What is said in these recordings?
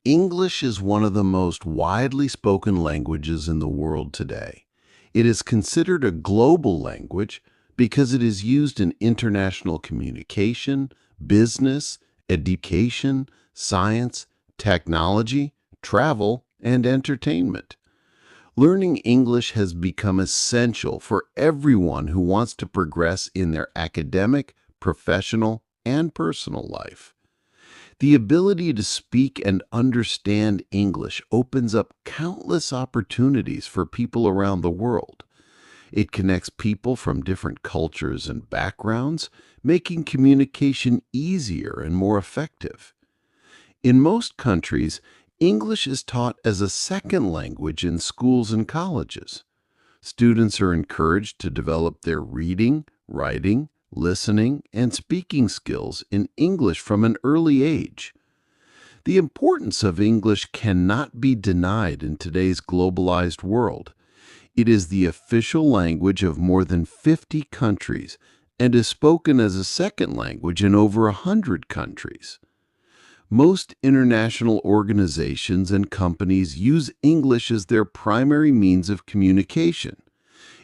English is one of the most widely spoken languages in the world today. It is considered a global language because it is used in international communication, business, education, science, technology, travel, and entertainment. Learning English has become essential for everyone who wants to progress in their academic, professional, and personal life. The ability to speak and understand English opens up countless opportunities for people around the world. It connects people from different cultures and backgrounds, making communication easier and more effective. In most countries, English is taught as a second language in schools and colleges. Students are encouraged to develop their reading, writing, listening, and speaking skills in English from an early age. The importance of English cannot be denied in today's globalized world. It is the official language of more than 50 countries and is spoken as a second language in over 100 countries. Most international organizations and companies use English as their primary means of communication.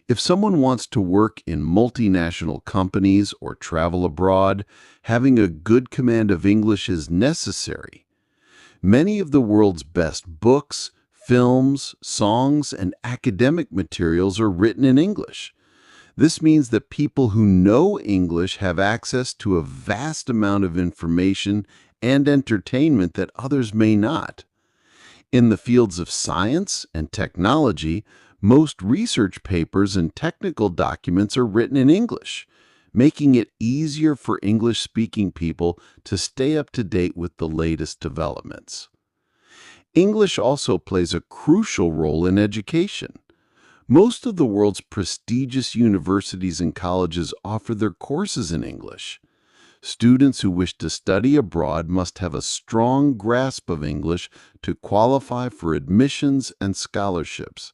If someone wants to work in multinational companies or travel abroad, having a good command of English is necessary. Many of the world's best books, films, songs, and academic materials are written in English. This means that people who know English have access to a vast amount of information and entertainment that others may not. In the fields of science and technology, most research papers and technical documents are written in English, making it easier for English-speaking people to stay up to date with the latest developments. English also plays a crucial role in education. Most of the world's prestigious universities and colleges offer their courses in English. Students who wish to study abroad must have a strong grasp of English to qualify for admissions and scholarships.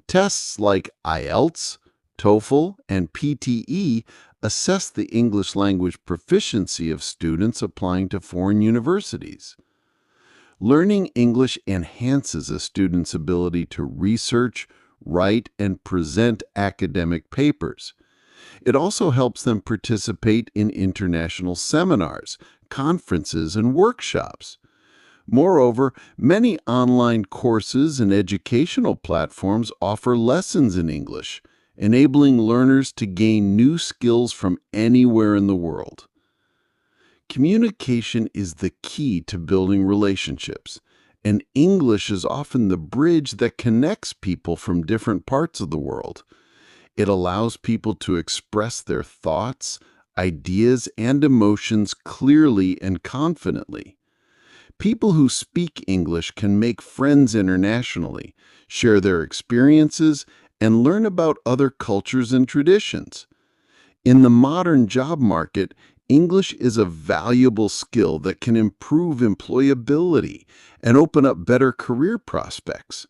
Tests like Ielts, TOEFL, and PTE assess the English language proficiency of students applying to foreign universities. Learning English enhances a student's ability to research, write, and present academic papers. It also helps them participate in international seminars, conferences, and workshops. Moreover, many online courses and educational platforms offer lessons in English, enabling learners to gain new skills from anywhere in the world. Communication is the key to building relationships, and English is often the bridge that connects people from different parts of the world. It allows people to express their thoughts, ideas, and emotions clearly and confidently. People who speak English can make friends internationally, share their experiences, and learn about other cultures and traditions. In the modern job market, English is a valuable skill that can improve employability and open up better career prospects.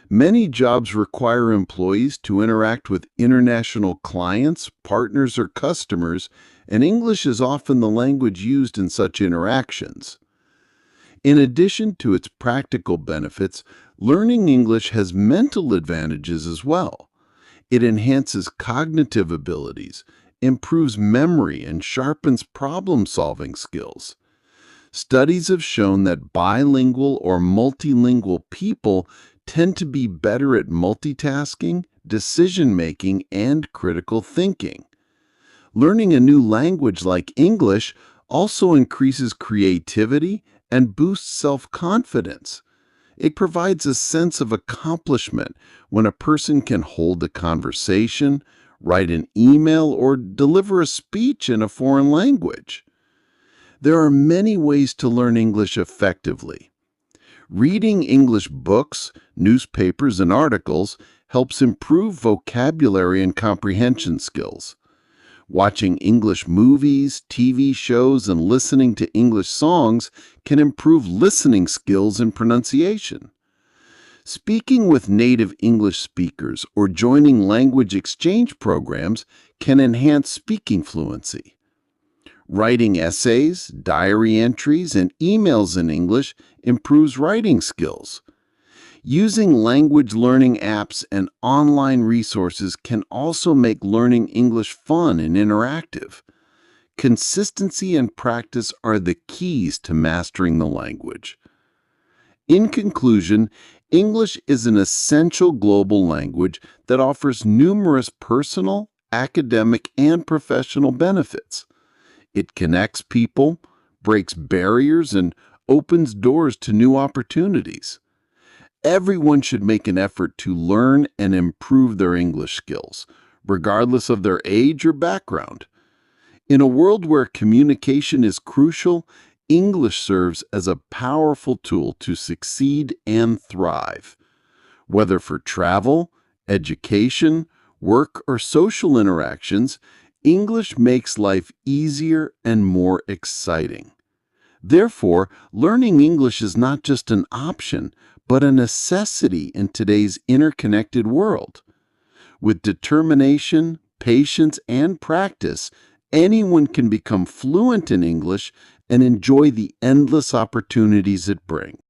Many jobs require employees to interact with international clients, partners, or customers, and English is often the language used in such interactions. In addition to its practical benefits, learning English has mental advantages as well. It enhances cognitive abilities, improves memory, and sharpens problem-solving skills. Studies have shown that bilingual or multilingual people tend to be better at multitasking, decision-making, and critical thinking. Learning a new language like English also increases creativity and boosts self-confidence. It provides a sense of accomplishment when a person can hold a conversation, write an email, or deliver a speech in a foreign language. There are many ways to learn English effectively. Reading English books, newspapers, and articles helps improve vocabulary and comprehension skills. Watching English movies, TV shows, and listening to English songs can improve listening skills and pronunciation. Speaking with native English speakers or joining language exchange programs can enhance speaking fluency. Writing essays, diary entries, and emails in English improves writing skills. Using language learning apps and online resources can also make learning English fun and interactive. Consistency and practice are the keys to mastering the language. In conclusion, English is an essential global language that offers numerous personal, academic, and professional benefits. It connects people, breaks barriers, and opens doors to new opportunities. Everyone should make an effort to learn and improve their English skills, regardless of their age or background. In a world where communication is crucial, English serves as a powerful tool to succeed and thrive. Whether for travel, education, work, or social interactions, English makes life easier and more exciting. Therefore, learning English is not just an option, but a necessity in today's interconnected world. With determination, patience, and practice, anyone can become fluent in English and enjoy the endless opportunities it brings.